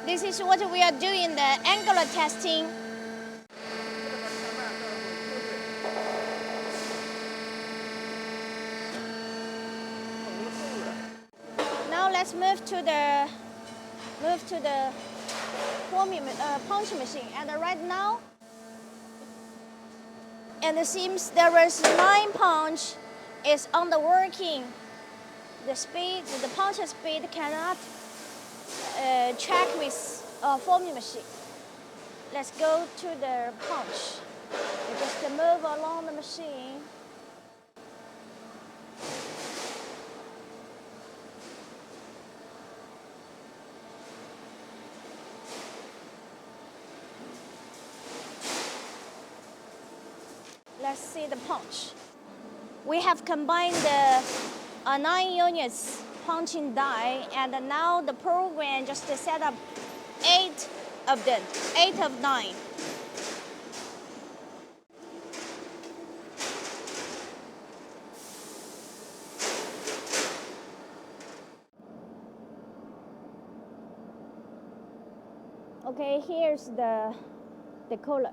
This is what we are doing, the angular testing. Now let's move to the punch machine. And right now, and it seems there is 9 punch is on the working. The speed, the punch speed cannot check with forming machine. Let's go to the punch. We just move along the machine. Let's see the punch. We have combined the 9 units punching die, and now the program just set up 8 of them, 8 of 9. Okay, here's the color.